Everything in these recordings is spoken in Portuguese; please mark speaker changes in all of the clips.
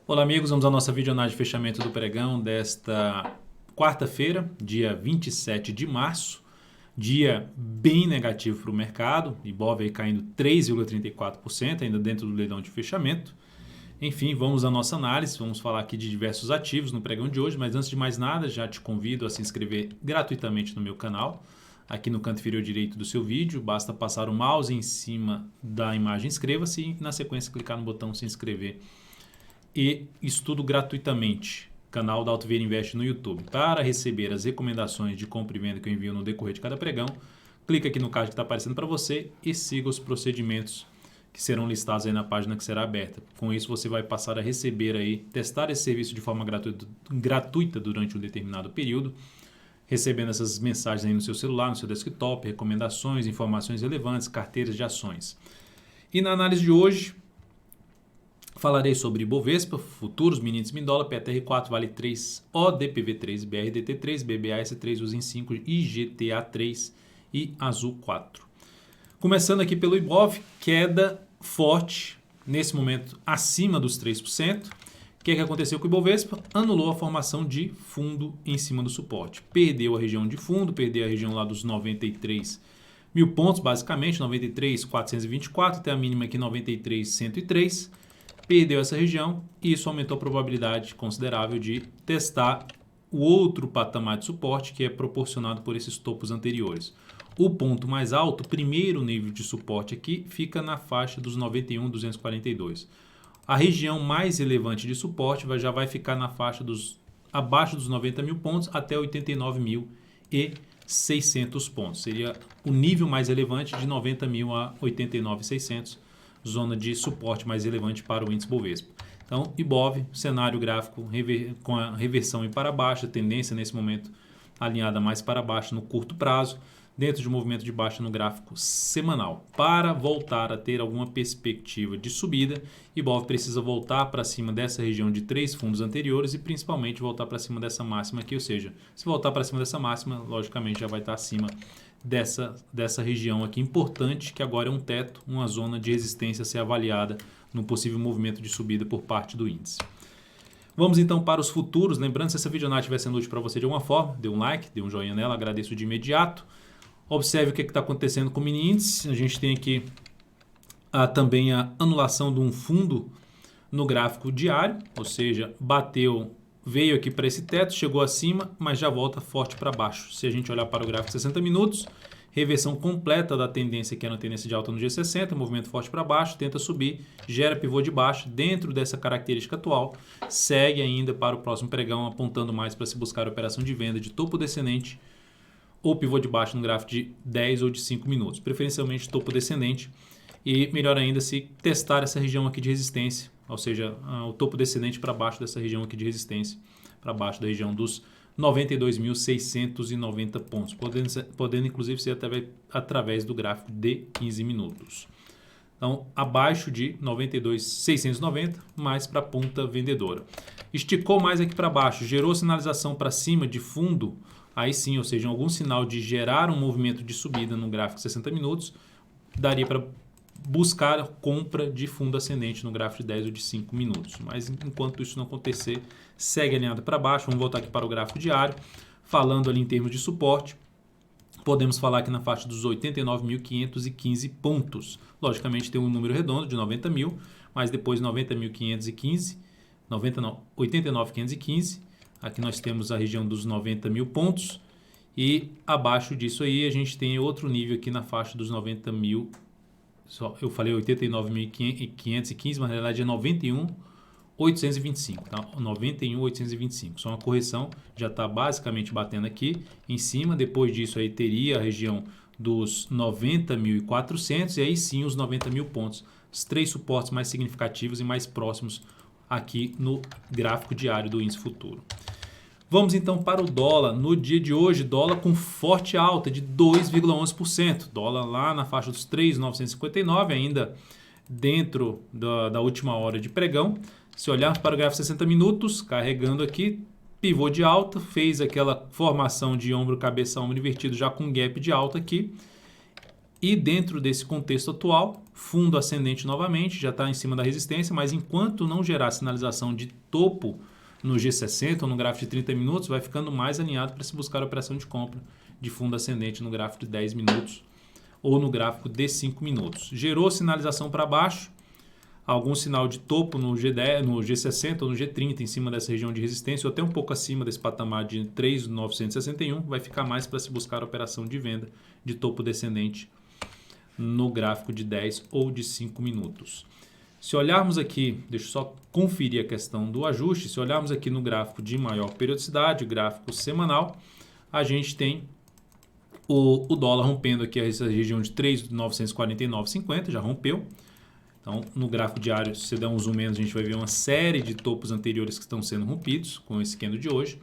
Speaker 1: Olá amigos, vamos à nossa videoanálise de fechamento do pregão desta quarta-feira, dia 27 de março. Dia bem negativo para o mercado, Ibov aí caindo 3,34%, ainda dentro do leilão de fechamento. Enfim, vamos à nossa análise, vamos falar aqui de diversos ativos no pregão de hoje, mas antes de mais nada, já te convido a se inscrever gratuitamente no meu canal. Aqui no canto inferior direito do seu vídeo, basta passar o mouse em cima da imagem inscreva-se e na sequência clicar no botão se inscrever. E estudo gratuitamente, canal da Alto Vieira Invest no YouTube. Para receber as recomendações de compra e venda que eu envio no decorrer de cada pregão, clica aqui no card que está aparecendo para você e siga os procedimentos que serão listados aí na página que será aberta. Com isso você vai passar a receber aí, testar esse serviço de forma gratuita durante um determinado período, recebendo essas mensagens aí no seu celular, no seu desktop, recomendações, informações relevantes, carteiras de ações. E na análise de hoje, falarei sobre Bovespa, futuros, mini índice Mindola, PTR4, Vale 3, ODPV3, BRDT3, BBAS3, USIN 5, IGTA3 e Azul 4. Começando aqui pelo Ibov, queda forte, nesse momento acima dos 3%. O que aconteceu com o Ibovespa? Anulou a formação de fundo em cima do suporte. Perdeu a região de fundo, perdeu a região lá dos 93 mil pontos, basicamente, 93.424, até a mínima aqui 93.103. Perdeu essa região e isso aumentou a probabilidade considerável de testar o outro patamar de suporte que é proporcionado por esses topos anteriores. O ponto mais alto, o primeiro nível de suporte aqui, fica na faixa dos 91.242. A região mais relevante de suporte já vai ficar na faixa abaixo dos 90 mil pontos até 89.600 pontos. Seria o nível mais relevante de 90 mil a 89.600. Zona de suporte mais relevante para o índice Bovespa. Então, Ibov, cenário gráfico com a reversão em para baixo, tendência nesse momento alinhada mais para baixo no curto prazo, dentro de um movimento de baixa no gráfico semanal. Para voltar a ter alguma perspectiva de subida, Ibov precisa voltar para cima dessa região de 3 fundos anteriores e principalmente voltar para cima dessa máxima aqui, ou seja, se voltar para cima dessa máxima, logicamente já vai estar acima dessa região aqui importante, que agora é um teto, uma zona de resistência a ser avaliada no possível movimento de subida por parte do índice. Vamos então para os futuros. Lembrando, se essa videoanálise estiver sendo útil para você de alguma forma, dê um like, dê um joinha nela, agradeço de imediato. Observe o que está acontecendo com o mini índice. A gente tem aqui também a anulação de um fundo no gráfico diário, ou seja, veio aqui para esse teto, chegou acima, mas já volta forte para baixo. Se a gente olhar para o gráfico de 60 minutos, reversão completa da tendência que é na tendência de alta no dia 60, movimento forte para baixo, tenta subir, gera pivô de baixo dentro dessa característica atual, segue ainda para o próximo pregão, apontando mais para se buscar a operação de venda de topo descendente ou pivô de baixo no gráfico de 10 ou de 5 minutos, preferencialmente topo descendente, e melhor ainda se testar essa região aqui de resistência, ou seja, o topo descendente para baixo dessa região aqui de resistência, para baixo da região dos 92.690 pontos, podendo inclusive ser através do gráfico de 15 minutos. Então, abaixo de 92.690, mais para a ponta vendedora. Esticou mais aqui para baixo, gerou sinalização para cima de fundo, aí sim, ou seja, algum sinal de gerar um movimento de subida no gráfico de 60 minutos, daria para buscar compra de fundo ascendente no gráfico de 10 ou de 5 minutos. Mas enquanto isso não acontecer, segue alinhado para baixo. Vamos voltar aqui para o gráfico diário. Falando ali em termos de suporte, podemos falar aqui na faixa dos 89.515 pontos. Logicamente tem um número redondo de 90 mil, mas depois 90.515, 89.515. Aqui nós temos a região dos 90 mil pontos. E abaixo disso aí a gente tem outro nível aqui na faixa dos 90 mil. Eu falei 89.515, mas na realidade é 91.825, tá? 91.825. Só uma correção, já está basicamente batendo aqui em cima. Depois disso aí teria a região dos 90.400 e aí sim os 90 mil pontos. Os 3 suportes mais significativos e mais próximos aqui no gráfico diário do índice futuro. Vamos então para o dólar. No dia de hoje, dólar com forte alta de 2,11%. Dólar lá na faixa dos 3.959, ainda dentro da última hora de pregão. Se olharmos para o gráfico de 60 minutos, carregando aqui, pivô de alta, fez aquela formação de ombro, cabeça, ombro invertido já com gap de alta aqui. E dentro desse contexto atual, fundo ascendente novamente, já está em cima da resistência, mas enquanto não gerar sinalização de topo no G60 ou no gráfico de 30 minutos, vai ficando mais alinhado para se buscar a operação de compra de fundo ascendente no gráfico de 10 minutos ou no gráfico de 5 minutos. Gerou sinalização para baixo, algum sinal de topo no G10, no G60 ou no G30 em cima dessa região de resistência ou até um pouco acima desse patamar de 3.961, vai ficar mais para se buscar a operação de venda de topo descendente no gráfico de 10 ou de 5 minutos. Se olharmos aqui, deixa eu só conferir a questão do ajuste, se olharmos aqui no gráfico de maior periodicidade, o gráfico semanal, a gente tem o dólar rompendo aqui essa região de 3.949,50, já rompeu. Então, no gráfico diário, se você der um zoom menos, a gente vai ver uma série de topos anteriores que estão sendo rompidos com esse candle de hoje.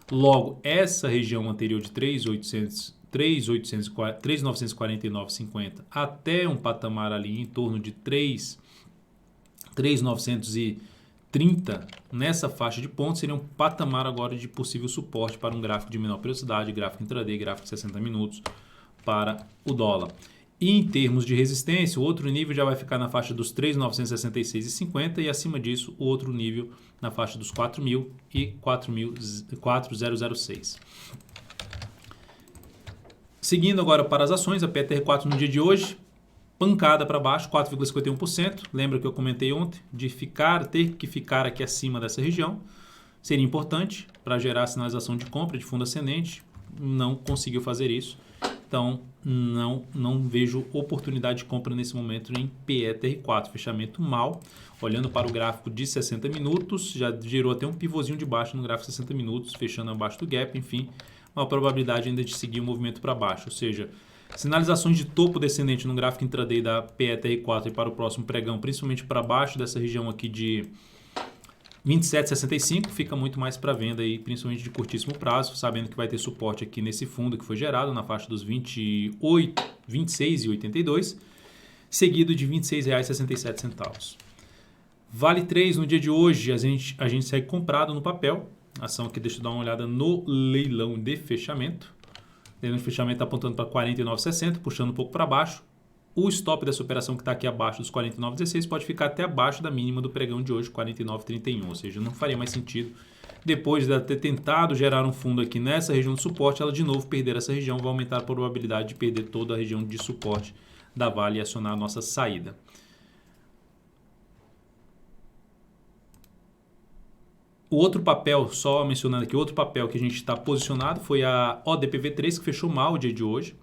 Speaker 1: Logo, essa região anterior de 3.949,50 até um patamar ali em torno de 3.930, nessa faixa de pontos, seria um patamar agora de possível suporte para um gráfico de menor periodicidade, gráfico intraday, gráfico de 60 minutos para o dólar. E em termos de resistência, o outro nível já vai ficar na faixa dos 3.966,50 e acima disso o outro nível na faixa dos 4.000 e 4.006. Seguindo agora para as ações, a PTR4 no dia de hoje, pancada para baixo, 4,51%. Lembra que eu comentei ontem de ter que ficar aqui acima dessa região. Seria importante para gerar a sinalização de compra de fundo ascendente. Não conseguiu fazer isso. Então, não vejo oportunidade de compra nesse momento em PETR4. Fechamento mal. Olhando para o gráfico de 60 minutos, já gerou até um pivôzinho de baixo no gráfico de 60 minutos, fechando abaixo do gap. Enfim, uma probabilidade ainda de seguir o movimento para baixo. Ou seja, sinalizações de topo descendente no gráfico intraday da PETR4 e para o próximo pregão, principalmente para baixo dessa região aqui de 27,65, fica muito mais para venda aí, principalmente de curtíssimo prazo, sabendo que vai ter suporte aqui nesse fundo que foi gerado na faixa dos 26,82, seguido de R$ 26,67. Vale 3 no dia de hoje, a gente segue comprado no papel, ação aqui, deixa eu dar uma olhada no leilão de fechamento. O leilão de fechamento está apontando para 49,60, puxando um pouco para baixo. O stop dessa operação que está aqui abaixo dos 49,16 pode ficar até abaixo da mínima do pregão de hoje, 49,31. Ou seja, não faria mais sentido, depois de ela ter tentado gerar um fundo aqui nessa região de suporte, ela de novo perder essa região, vai aumentar a probabilidade de perder toda a região de suporte da Vale e acionar a nossa saída. O outro papel, só mencionando aqui, outro papel que a gente está posicionado foi a ODPV3, que fechou mal o dia de hoje.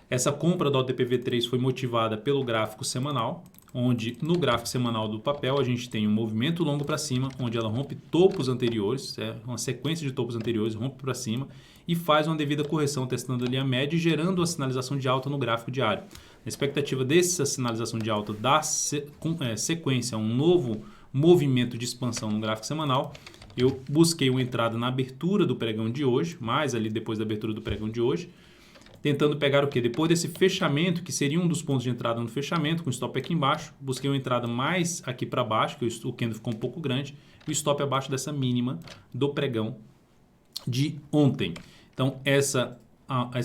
Speaker 1: Essa compra da ODPV3 foi motivada pelo gráfico semanal, onde no gráfico semanal do papel a gente tem um movimento longo para cima, onde ela rompe topos anteriores, uma sequência de topos anteriores, rompe para cima e faz uma devida correção testando ali a média e gerando a sinalização de alta no gráfico diário. A expectativa dessa sinalização de alta dá sequência a um novo movimento de expansão no gráfico semanal. Eu busquei uma entrada na abertura do pregão de hoje, mais ali depois da abertura do pregão de hoje, tentando pegar o quê? Depois desse fechamento, que seria um dos pontos de entrada no fechamento, com o stop aqui embaixo, busquei uma entrada mais aqui para baixo, que o candle ficou um pouco grande, e o stop abaixo dessa mínima do pregão de ontem. Então, essa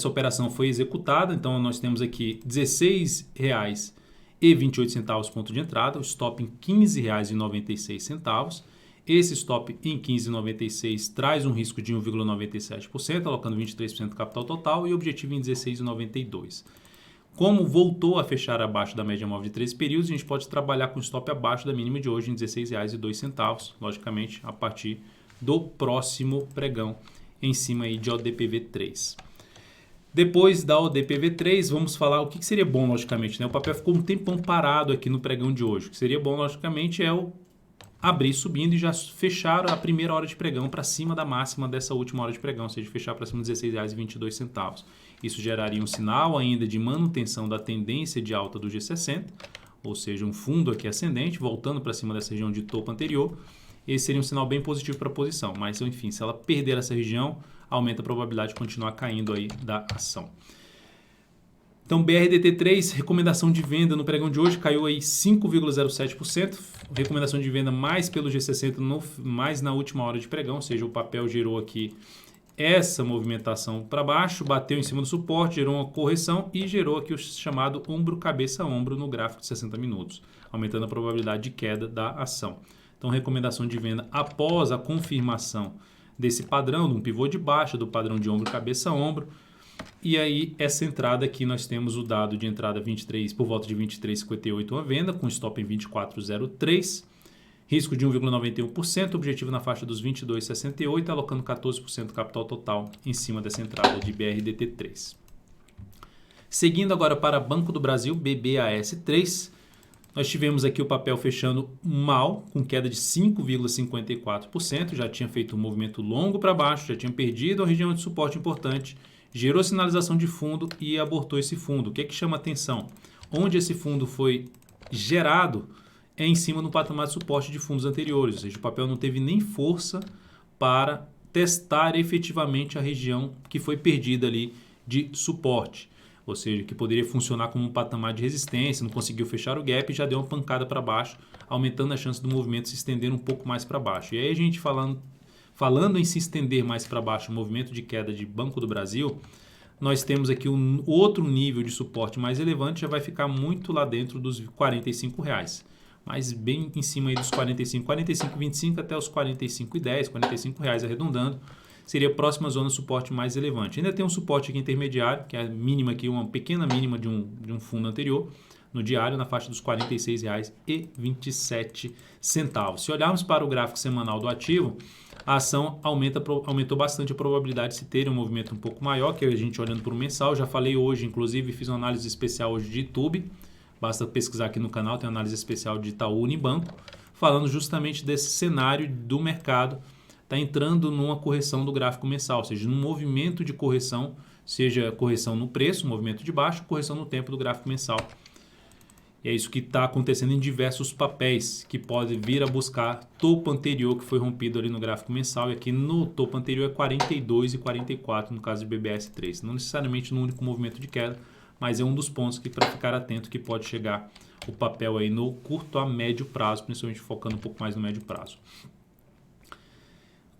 Speaker 1: operação foi executada, então nós temos aqui R$ 16,28 ponto de entrada, o stop em R$ 15,96. Esse stop em 15,96 traz um risco de 1,97%, alocando 23% do capital total e objetivo em 16,92. Como voltou a fechar abaixo da média móvel de 13 períodos, a gente pode trabalhar com stop abaixo da mínima de hoje em R$ 16,02, logicamente a partir do próximo pregão em cima aí de ODPV3. Depois da ODPV3, vamos falar o que seria bom, logicamente, né? O papel ficou um tempão parado aqui no pregão de hoje. O que seria bom, logicamente, é o abrir subindo e já fechar a primeira hora de pregão para cima da máxima dessa última hora de pregão, ou seja, fechar para cima de R$ 16,22. Isso geraria um sinal ainda de manutenção da tendência de alta do G60, ou seja, um fundo aqui ascendente, voltando para cima dessa região de topo anterior. Esse seria um sinal bem positivo para a posição, mas enfim, se ela perder essa região, aumenta a probabilidade de continuar caindo aí da ação. Então, BRDT3, recomendação de venda no pregão de hoje caiu aí 5,07%. Recomendação de venda mais pelo G60, mais na última hora de pregão, ou seja, o papel gerou aqui essa movimentação para baixo, bateu em cima do suporte, gerou uma correção e gerou aqui o chamado ombro, cabeça, ombro no gráfico de 60 minutos, aumentando a probabilidade de queda da ação. Então, recomendação de venda após a confirmação desse padrão, de um pivô de baixa, do padrão de ombro, cabeça, ombro. E aí, essa entrada aqui, nós temos o dado de entrada 23, por volta de 23,58 uma venda, com stop em 24,03. Risco de 1,91%, objetivo na faixa dos 22,68, alocando 14% do capital total em cima dessa entrada de BRDT3. Seguindo agora para Banco do Brasil, BBAS3, nós tivemos aqui o papel fechando mal, com queda de 5,54%, já tinha feito um movimento longo para baixo, já tinha perdido a região de suporte importante, gerou sinalização de fundo e abortou esse fundo. O que é que chama atenção? Onde esse fundo foi gerado é em cima do patamar de suporte de fundos anteriores, ou seja, o papel não teve nem força para testar efetivamente a região que foi perdida ali de suporte, ou seja, que poderia funcionar como um patamar de resistência, não conseguiu fechar o gap e já deu uma pancada para baixo, aumentando a chance do movimento se estender um pouco mais para baixo. E aí a gente falando em se estender mais para baixo, o movimento de queda de Banco do Brasil, nós temos aqui um outro nível de suporte mais elevante, já vai ficar muito lá dentro dos R$45. Mas bem em cima aí dos 45,25 até os 45,10, R$45 arredondando, seria a próxima zona de suporte mais relevante. Ainda tem um suporte aqui intermediário, que é a mínima aqui, uma pequena mínima de um fundo anterior, no diário, na faixa dos R$46,27. Se olharmos para o gráfico semanal do ativo, a ação aumentou bastante a probabilidade de se ter um movimento um pouco maior, que a gente olhando para o mensal. Já falei hoje, inclusive, fiz uma análise especial hoje de YouTube. Basta pesquisar aqui no canal, tem uma análise especial de Itaú Unibanco, falando justamente desse cenário do mercado, está entrando numa correção do gráfico mensal, ou seja, num movimento de correção, seja correção no preço, movimento de baixo, correção no tempo do gráfico mensal. E é isso que está acontecendo em diversos papéis, que pode vir a buscar topo anterior que foi rompido ali no gráfico mensal, e aqui no topo anterior é 42 e 44 no caso de BBS3, não necessariamente no único movimento de queda, mas é um dos pontos que para ficar atento que pode chegar o papel aí no curto a médio prazo, principalmente focando um pouco mais no médio prazo.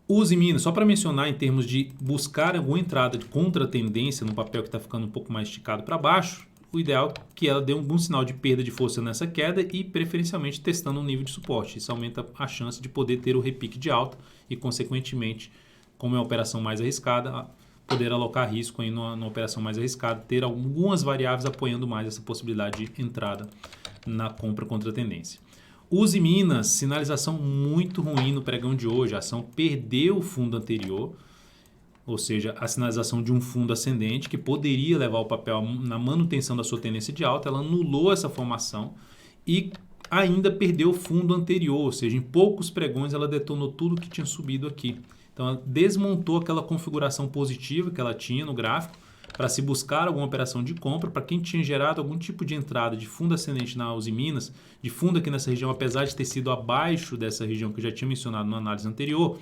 Speaker 1: Usiminas, só para mencionar em termos de buscar alguma entrada de contra-tendência no papel que está ficando um pouco mais esticado para baixo, o ideal é que ela dê algum sinal de perda de força nessa queda e preferencialmente testando um nível de suporte. Isso aumenta a chance de poder ter o repique de alta e, consequentemente, como é uma operação mais arriscada, poder alocar risco aí numa operação mais arriscada, ter algumas variáveis apoiando mais essa possibilidade de entrada na compra contra a tendência. Usiminas, sinalização muito ruim no pregão de hoje, a ação perdeu o fundo anterior, ou seja, a sinalização de um fundo ascendente que poderia levar o papel na manutenção da sua tendência de alta, ela anulou essa formação e ainda perdeu o fundo anterior, ou seja, em poucos pregões ela detonou tudo que tinha subido aqui. Então, ela desmontou aquela configuração positiva que ela tinha no gráfico para se buscar alguma operação de compra. Para quem tinha gerado algum tipo de entrada de fundo ascendente na Usiminas, de fundo aqui nessa região, apesar de ter sido abaixo dessa região que eu já tinha mencionado na análise anterior,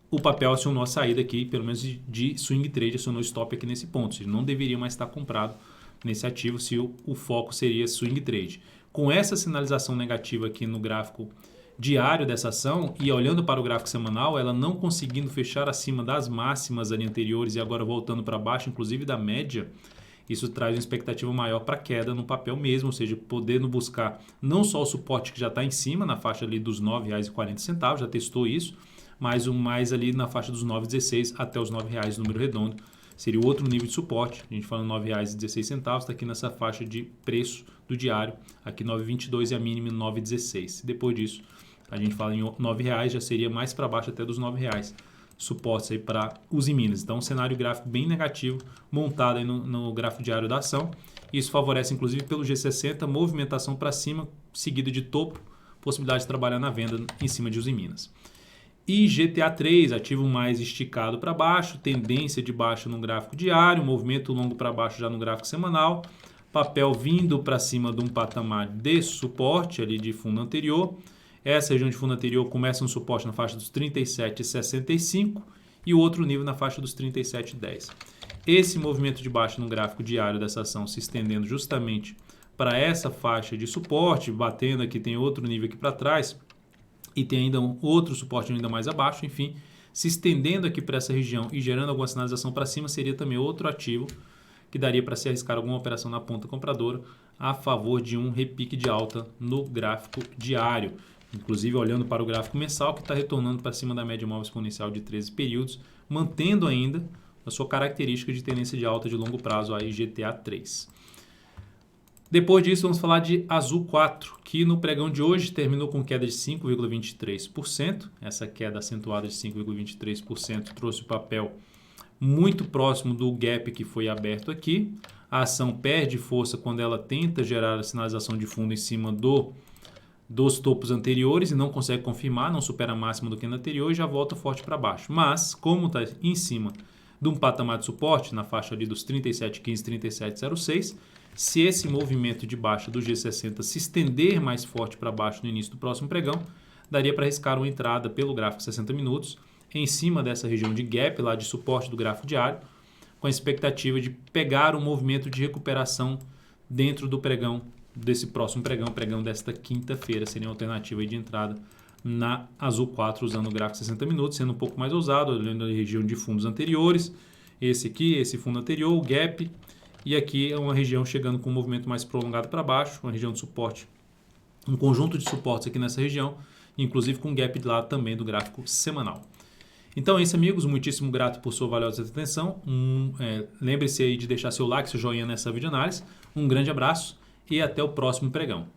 Speaker 1: o papel acionou a saída aqui, pelo menos de swing trade, acionou stop aqui nesse ponto. Ou seja, não deveria mais estar comprado nesse ativo se o foco seria swing trade. Com essa sinalização negativa aqui no gráfico diário dessa ação e olhando para o gráfico semanal, ela não conseguindo fechar acima das máximas ali anteriores e agora voltando para baixo, inclusive da média, isso traz uma expectativa maior para queda no papel mesmo, ou seja, podendo buscar não só o suporte que já está em cima, na faixa ali dos R$ 9,40, já testou isso, mas o mais ali na faixa dos R$ 9,16 até os R$ 9,00, número redondo, seria o outro nível de suporte. A gente fala R$ 9,16, está aqui nessa faixa de preço do diário, aqui R$ 9,22 e a mínima R$ 9,16. Depois disso, a gente fala em R$ 9,00, já seria mais para baixo até dos R$ 9,00. Suportes aí para Usiminas. Então, um cenário gráfico bem negativo montado aí no gráfico diário da ação. Isso favorece, inclusive, pelo G60, movimentação para cima, seguido de topo, possibilidade de trabalhar na venda em cima de Usiminas. E GTA3, ativo mais esticado para baixo, tendência de baixo no gráfico diário, movimento longo para baixo já no gráfico semanal, papel vindo para cima de um patamar de suporte ali de fundo anterior. Essa região de fundo anterior começa um suporte na faixa dos 37,65 e o outro nível na faixa dos 37,10. Esse movimento de baixo no gráfico diário dessa ação se estendendo justamente para essa faixa de suporte, batendo aqui, tem outro nível aqui para trás, e tem ainda outro suporte ainda mais abaixo, enfim, se estendendo aqui para essa região e gerando alguma sinalização para cima, seria também outro ativo que daria para se arriscar alguma operação na ponta compradora a favor de um repique de alta no gráfico diário. Inclusive olhando para o gráfico mensal, que está retornando para cima da média móvel exponencial de 13 períodos, mantendo ainda a sua característica de tendência de alta de longo prazo, aí GTA 3. Depois disso, vamos falar de Azul 4, que no pregão de hoje terminou com queda de 5,23%. Essa queda acentuada de 5,23% trouxe o papel muito próximo do gap que foi aberto aqui. A ação perde força quando ela tenta gerar a sinalização de fundo em cima dos topos anteriores e não consegue confirmar, não supera a máxima do que no anterior e já volta forte para baixo. Mas, como está em cima de um patamar de suporte, na faixa ali dos 37,15, 37,06, se esse movimento de baixa do G60 se estender mais forte para baixo no início do próximo pregão, daria para arriscar uma entrada pelo gráfico 60 minutos em cima dessa região de gap, lá de suporte do gráfico diário, com a expectativa de pegar um movimento de recuperação dentro do pregão, desse próximo pregão desta quinta-feira. Seria uma alternativa de entrada na Azul 4 usando o gráfico 60 minutos, sendo um pouco mais ousado, olhando a região de fundos anteriores, esse aqui, esse fundo anterior, o gap, e aqui é uma região chegando com um movimento mais prolongado para baixo, uma região de suporte, um conjunto de suportes aqui nessa região, inclusive com gap de lado também do gráfico semanal. Então é isso, amigos, muitíssimo grato por sua valiosa atenção. Lembre-se aí de deixar seu like, seu joinha nessa videoanálise. Um grande abraço e até o próximo pregão.